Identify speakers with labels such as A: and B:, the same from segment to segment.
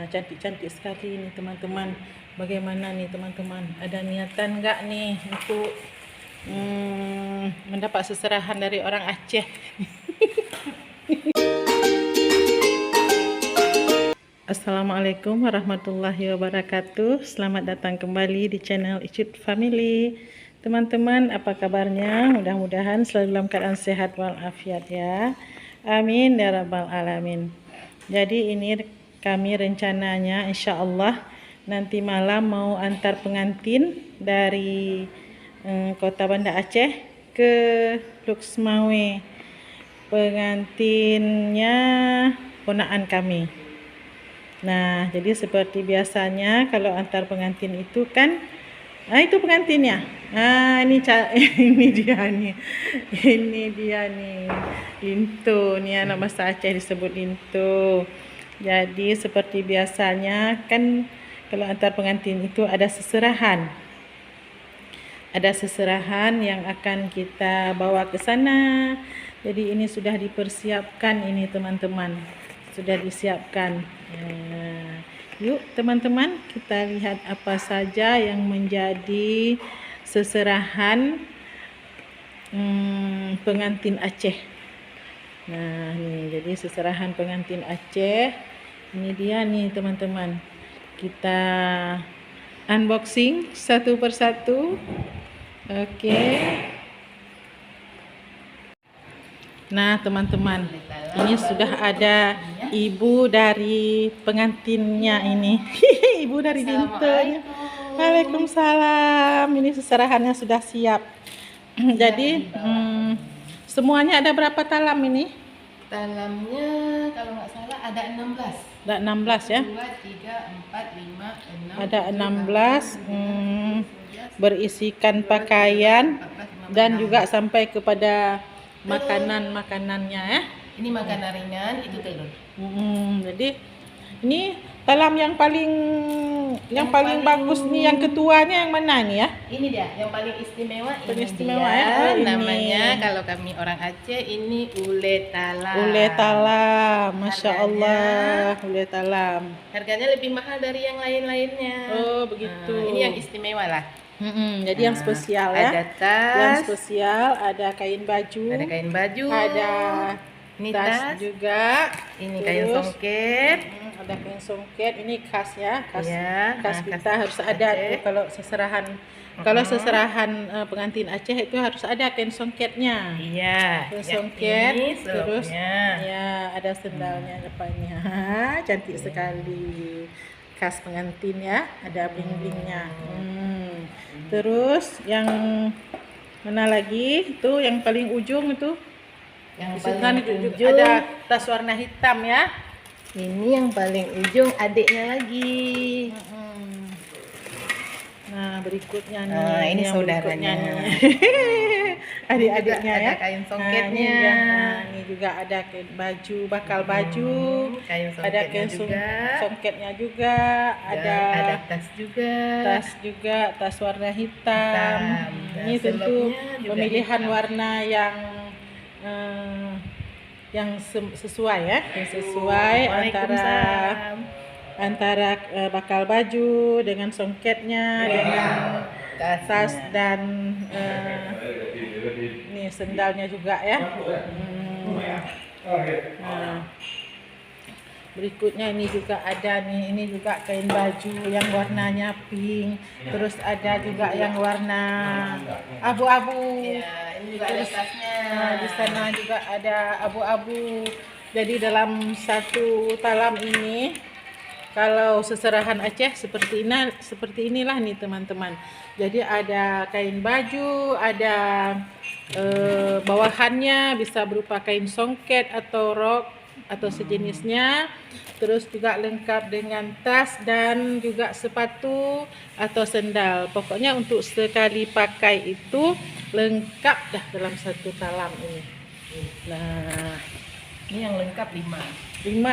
A: Cantik-cantik sekali nih teman-teman. Bagaimana nih teman-teman? Ada niatan nggak nih untuk mendapat seserahan dari orang Aceh? Assalamualaikum warahmatullahi wabarakatuh. Selamat datang kembali di channel Icut Family. Teman-teman, apa kabarnya? Mudah-mudahan selalu dalam keadaan sehat walafiat ya. Amin ya rabbal alamin. Jadi ini kami rencananya insya Allah nanti malam mau antar pengantin dari kota Banda Aceh ke Luxmawe. Pengantinnya ponakan kami. Nah, jadi seperti biasanya kalau antar pengantin itu kan, itu pengantinnya. Ini ini dia nih. Ini dia nih. Linto nih, anak bahasa Aceh disebut Linto. Jadi seperti biasanya kan kalau antar pengantin itu ada seserahan. Ada seserahan yang akan kita bawa ke sana. Jadi ini sudah dipersiapkan ini teman-teman. Sudah disiapkan. Yuk teman-teman, kita lihat apa saja yang menjadi seserahan pengantin Aceh. Nah, nih jadi seserahan pengantin Aceh. Ini dia nih teman-teman. Kita unboxing satu persatu. Oke. Nah teman-teman, ini sudah ada ibu dari pengantinnya ini. Ibu dari Lintonya. Waalaikumsalam. Ini seserahannya sudah siap. Jadi semuanya ada berapa talam ini?
B: Talamnya kalau nggak salah ada 16.
A: Ada 16 ya?
B: 2, 3, 4, 5, 6.
A: Ada 16 berisikan pakaian dan juga sampai kepada makanan-makanannya ya.
B: Ini makanan ringan, itu telur.
A: Jadi ini talam yang paling bagus nih, yang ketuanya yang mana nih ya?
B: Ini dia yang paling istimewa.
A: Paling
B: ini
A: istimewa
B: dia.
A: ya.
B: Namanya kalau kami orang Aceh ini ule talam.
A: Ule talam, masya Allah, ule talam.
B: Harganya lebih mahal dari yang lain-lainnya.
A: Oh begitu.
B: Ini yang istimewa lah.
A: Jadi yang spesial ya.
B: Ada tas.
A: Yang spesial ada kain baju.
B: Ada kain baju.
A: Ada
B: ini
A: tas juga.
B: Ini kain songket.
A: Ada kain songket. Ini khas ya. Khas,
B: ya,
A: khas kita harus ada tuh kalau seserahan. Kalau seserahan pengantin Aceh itu harus ada kain songketnya.
B: Iya.
A: Kain songket. Terus
B: ya
A: ada sendalnya depannya. Cantik sekali. Khas pengantin ya. Ada bling-blingnya. Terus yang mana lagi? Itu yang paling ujung itu.
B: Yang
A: paling ujung ada tas warna hitam ya.
B: Ini yang paling ujung adiknya lagi.
A: Nah berikutnya nih.
B: Nah, ini saudaranya.
A: Adik-adiknya ya.
B: Ada kain songketnya.
A: Ini juga ada kain baju, bakal baju. Ada kain songketnya juga. Ada
B: tas juga.
A: Tas warna hitam. Ini tentu pemilihan warna yang sesuai ya, yang sesuai antara bakal baju dengan songketnya, dengan tas dan ini sendalnya juga ya. Berikutnya ini juga ada nih, ini juga kain baju yang warnanya pink, terus ada juga yang warna abu-abu.
B: Ini juga ada tasnya.
A: Di sana juga ada abu-abu. Jadi dalam satu talam ini, kalau seserahan Aceh seperti inilah nih teman-teman. Jadi ada kain baju, ada bawahannya bisa berupa kain songket atau rok atau sejenisnya. Terus juga lengkap dengan tas dan juga sepatu atau sendal. Pokoknya untuk sekali pakai itu lengkap dah dalam satu talam ini. Nah,
B: ini yang lengkap 5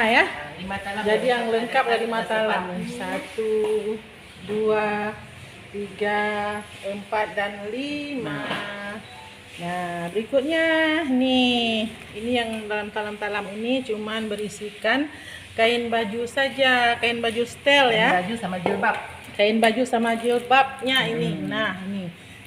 A: ya.
B: 5 talam.
A: Jadi yang lengkap ada 5 talam. 1, 2, 3, 4 dan 5. Nah, berikutnya nih, ini yang dalam talam-talam ini cuman berisikan kain baju saja, kain baju setel ya.
B: Baju sama jilbab.
A: Kain baju sama jilbabnya ini. Nah,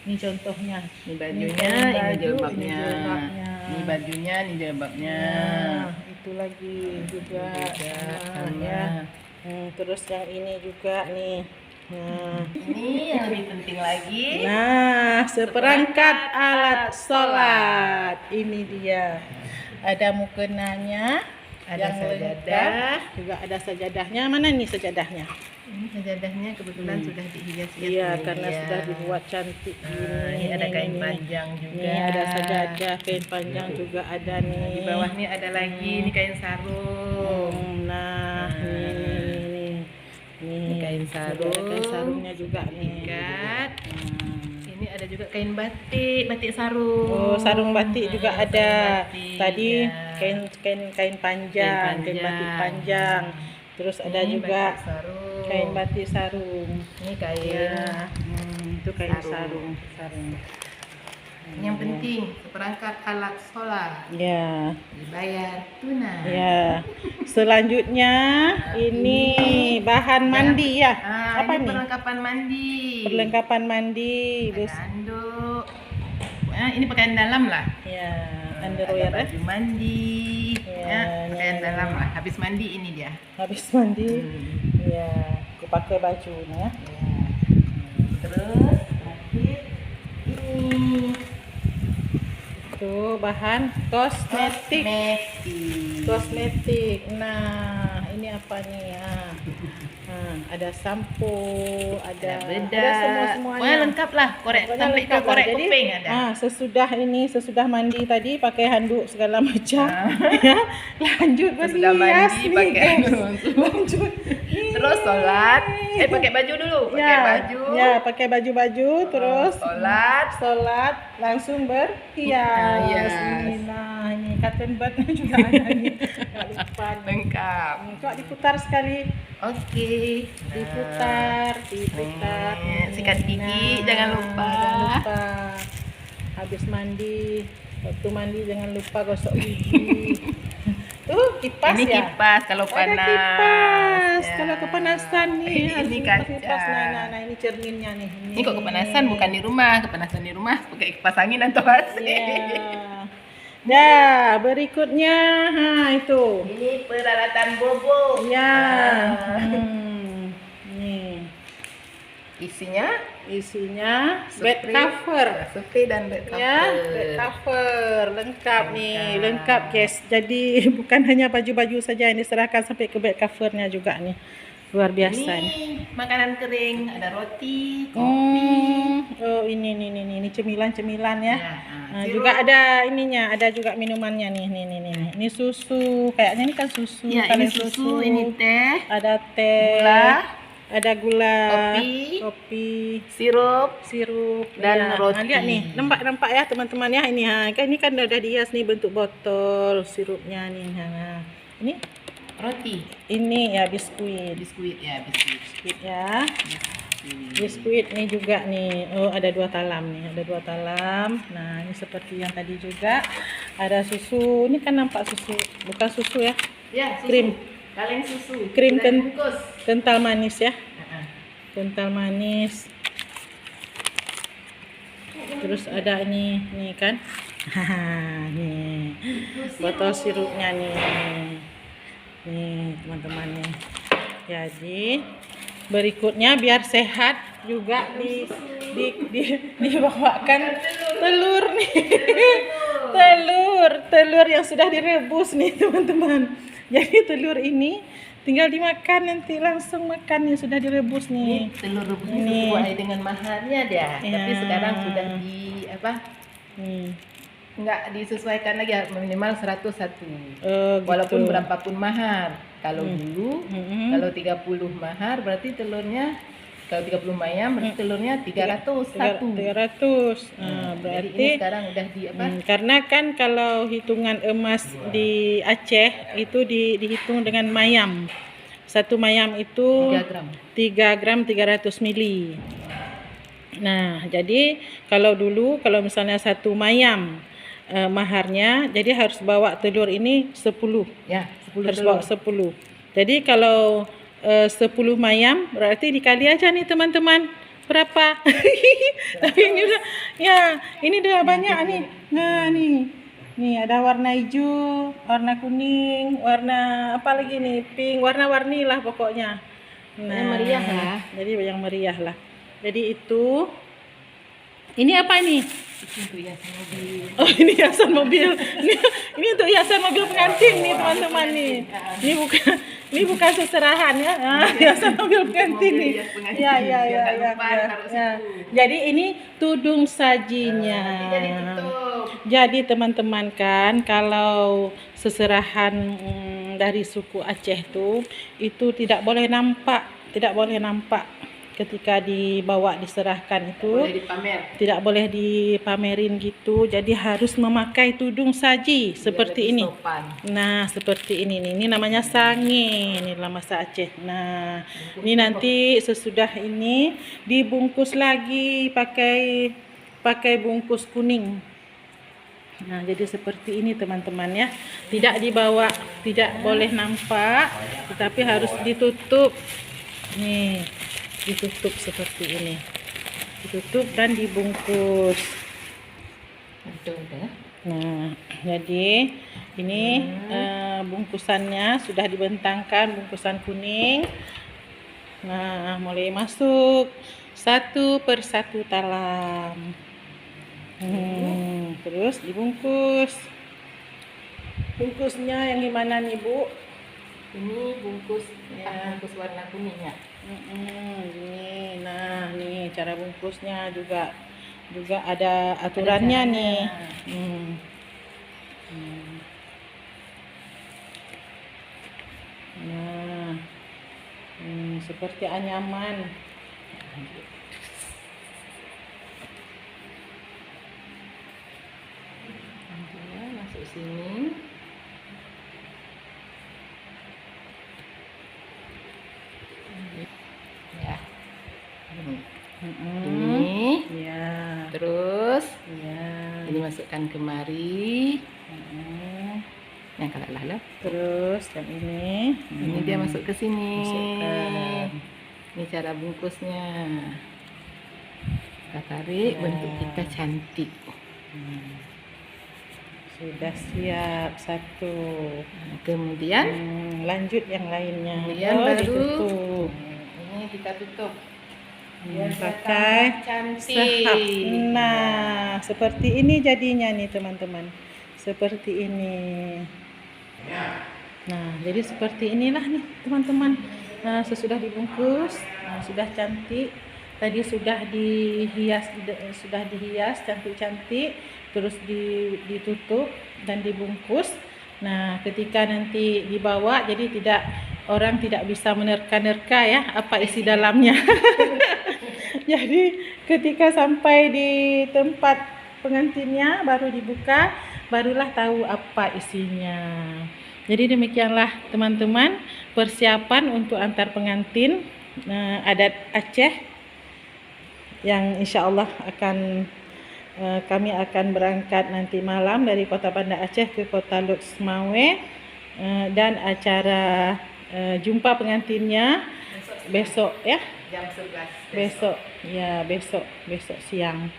A: ini contohnya.
B: Ini bajunya,
A: kain
B: ini
A: baju,
B: jilbabnya.
A: ini jilbabnya.
B: Ini bajunya, ini jilbabnya.
A: Nah, itu lagi juga. Nah, ya. Terus yang ini juga nih. Nah,
B: Ini yang lebih penting lagi.
A: nah, seperangkat alat sholat. Ini dia. Ada mukenanya,
B: Ada
A: yang
B: sajadah.
A: lengkap. Juga ada sajadahnya. Mana nih sajadahnya?
B: Ini sajadahnya kebetulan sudah dihias-hias.
A: Iya,
B: nih,
A: karena
B: ya.
A: sudah dibuat cantik.
B: Ini ada kain panjang juga.
A: Ini ada sajadah, kain panjang juga ada nih.
B: Di bawah nih ada lagi, ini kain sarung.
A: Nah,
B: Ini kain sarung.
A: Ada kain sarungnya juga nih.
B: Ikat. Ini ada juga kain batik, batik sarung.
A: Oh, sarung batik juga
B: sarung
A: ada.
B: batik,
A: Tadi
B: ya.
A: kain panjang, kain batik panjang. Terus ada
B: Ini
A: juga
B: batik sarung.
A: kain batik sarung.
B: Ini kain.
A: Ya, itu kain
B: Sarung.
A: sarung.
B: Yang penting seperangkat alat sholat
A: Ya.
B: dibayar tunai.
A: Ya. Selanjutnya ini bahan mandi ya. Apa
B: Ini
A: nih?
B: perlengkapan mandi.
A: Perlengkapan mandi.
B: Ada handuk. Ini pakaian dalam lah.
A: Ya,
B: Ada
A: underwear ya.
B: baju mandi.
A: Ya,
B: Pakaian
A: ya.
B: dalam lah. Habis mandi ini dia.
A: Habis mandi. Ya, aku pakai bajunya.
B: Terus terakhir ini
A: Itu bahan kosmetik. Kosmetik. Nah, ini apa nih ya? Ada sampo, ada
B: bedak.
A: semuanya.
B: Pokoknya lengkap lah. Korek
A: Pokoknya
B: sampai ke
A: lengkap lah.
B: korek
A: Jadi,
B: kuping ada.
A: sesudah mandi tadi pakai handuk segala macam. Ya, lanjut
B: Sudah
A: berhias
B: mandi
A: nih,
B: pakai
A: guys.
B: handuk.
A: Lanjut.
B: Terus sholat. Pakai baju dulu. Pakai baju.
A: Ya, pakai baju-baju terus
B: Sholat.
A: langsung berhias. Nah, ini cotton budnya juga ada nih. Nggak lupa nih.
B: Lengkap.
A: Coba diputar sekali.
B: Oke.
A: Diputar.
B: Sikat gigi, jangan lupa.
A: Jangan lupa. Habis mandi, waktu mandi jangan lupa gosok gigi. Tuh kipas
B: Ini
A: ya.
B: kipas kalau
A: Ada
B: panas.
A: kipas.
B: Ya.
A: Kalau kepanasan nih.
B: Ini
A: harus
B: kaca.
A: kipas. Nah, ini cerminnya nih.
B: Ini kok kepanasan bukan di rumah. Kepanasan di rumah pakai kipas angin atau AC.
A: Ya. Nah, berikutnya, itu.
B: Ini peralatan bobo.
A: Ya.
B: Ah.
A: Nih,
B: Isinya
A: isinya bed cover.
B: spray dan bed cover.
A: Ya, bed cover lengkap nih, lengkap guys. Jadi bukan hanya baju-baju saja yang diserahkan, sampai ke bed covernya juga nih. Luar biasa nih.
B: Ini makanan kering, ada roti, kopi.
A: Oh, ini cemilan-cemilan ya.
B: Ya, sirup.
A: Juga ada ininya, ada juga minumannya nih. Ini susu, kayaknya ini kan susu.
B: Ya, ini susu, ini teh,
A: Ada teh,
B: gula,
A: ada gula,
B: kopi,
A: kopi,
B: sirup,
A: ya.
B: dan roti.
A: Lihat nih, nampak ya teman-teman ya ini ini kan udah dihias nih bentuk botol sirupnya nih. Ini
B: roti,
A: ini ya biskuit.
B: biskuit ya, biskuit.
A: Biskuit ya. Biskuit nih juga nih. Oh, ada 2 talam nih, ada 2 talam. Nah, ini seperti yang tadi juga. Ada susu. Ini kan nampak susu, bukan susu ya.
B: Ya, susu.
A: Krim.
B: Kaleng susu.
A: Krim
B: Sudah dibungkus.
A: kental manis ya.
B: Heeh.
A: Kental manis. Terus ada ini kan. Nih. Botol sirupnya nih. Nih, teman-teman nih. Jadi, berikutnya biar sehat juga dibawakan telur nih. Telur yang sudah direbus nih, teman-teman. Jadi telur ini tinggal dimakan, nanti langsung makan yang sudah direbus nih.
B: Telur rebusnya
A: Ini.
B: sesuai dengan maharnya dia. Tapi
A: Ya.
B: sekarang sudah
A: Nih.
B: nggak disesuaikan lagi, minimal 101.
A: Oh,
B: Walaupun
A: gitu.
B: berapapun mahar. Kalau dulu kalau 30 mahar berarti telurnya, kalau 30 mayam berarti telurnya 300 satu.
A: 300.
B: Jadi
A: Berarti
B: ini sekarang udah di
A: karena kan kalau hitungan emas di Aceh itu dihitung dengan mayam. 1 mayam itu
B: 3 gram.
A: 3 gram 300 mili. Nah, jadi kalau dulu kalau misalnya 1 mayam maharnya, jadi harus bawa telur ini 10.
B: Ya, 10
A: Harus
B: telur.
A: bawa 10. Jadi kalau 10 mayam berarti dikali aja nih teman-teman. Berapa? Tapi ini udah ya, ini udah banyak nih. Nah, nih. Nih ada warna hijau, warna kuning, warna apa lagi nih? Pink, warna-warni lah pokoknya.
B: Yang meriah lah.
A: Jadi yang meriah lah. Jadi itu ini apa ini?
B: Untuk hiasan mobil.
A: Oh, ini hiasan mobil. Ini untuk hiasan mobil pengantin nih teman-teman nih. Ini bukan seserahan ya. Hiasan mobil pengantin nih. Ya. Jadi ini tudung sajinya. Jadi teman-teman kan kalau seserahan dari suku Aceh itu tidak boleh nampak ketika dibawa diserahkan itu. Tidak boleh dipamerin gitu. Jadi harus memakai tudung saji seperti ini. Nah, seperti ini nih. Ini namanya sange, ini dalam bahasa Aceh. Nah, ini nanti sesudah ini dibungkus lagi pakai bungkus kuning. Nah, jadi seperti ini teman-teman ya. Tidak dibawa, tidak boleh nampak, tetapi harus ditutup. Nih, ditutup seperti ini. Ditutup dan dibungkus. Nah, jadi ini bungkusannya sudah dibentangkan, bungkusan kuning. Nah, mulai masuk satu persatu talam. Terus dibungkus. Bungkusnya yang gimana nih, Bu?
B: Ini bungkus warna kuningnya.
A: Ini, nah nih cara bungkusnya juga ada aturannya nih. Nah, seperti anyaman.
B: Masuk sini. Ya. Ini.
A: Ya.
B: Terus.
A: Ya.
B: Ini masukkan kemari. Yang kalau lah.
A: Terus yang ini.
B: Ini dia masuk ke sini.
A: Masukkan.
B: Ini cara bungkusnya. Kita tarik, bentuk kita cantik.
A: Sudah siap satu.
B: Kemudian
A: lanjut yang lainnya.
B: Kemudian baru
A: ditutup.
B: Ini kita tutup.
A: Pakai sahab. Nah, seperti ini jadinya nih teman-teman. Seperti ini. Nah, jadi seperti inilah nih teman-teman. Nah, sesudah dibungkus, sudah cantik. Tadi sudah dihias cantik-cantik, terus ditutup dan dibungkus. Nah, ketika nanti dibawa, jadi orang tidak bisa menerka-nerka ya apa isi dalamnya. Jadi ketika sampai di tempat pengantinnya baru dibuka, barulah tahu apa isinya. Jadi demikianlah teman-teman persiapan untuk antar pengantin adat Aceh yang insya Allah kami akan berangkat nanti malam dari Kota Banda Aceh ke Kota Luxmawe, dan acara jumpa pengantinnya besok ya,
B: jam 11
A: besok siang.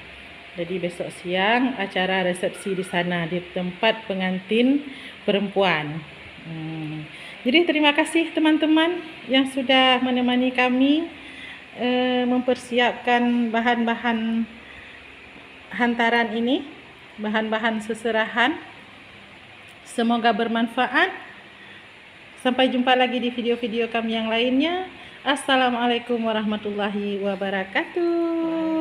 A: Jadi besok siang acara resepsi di sana di tempat pengantin perempuan. Jadi terima kasih teman-teman yang sudah menemani kami mempersiapkan bahan-bahan hantaran ini, bahan-bahan seserahan. Semoga bermanfaat. Sampai jumpa lagi di video-video kami yang lainnya. Assalamualaikum warahmatullahi wabarakatuh.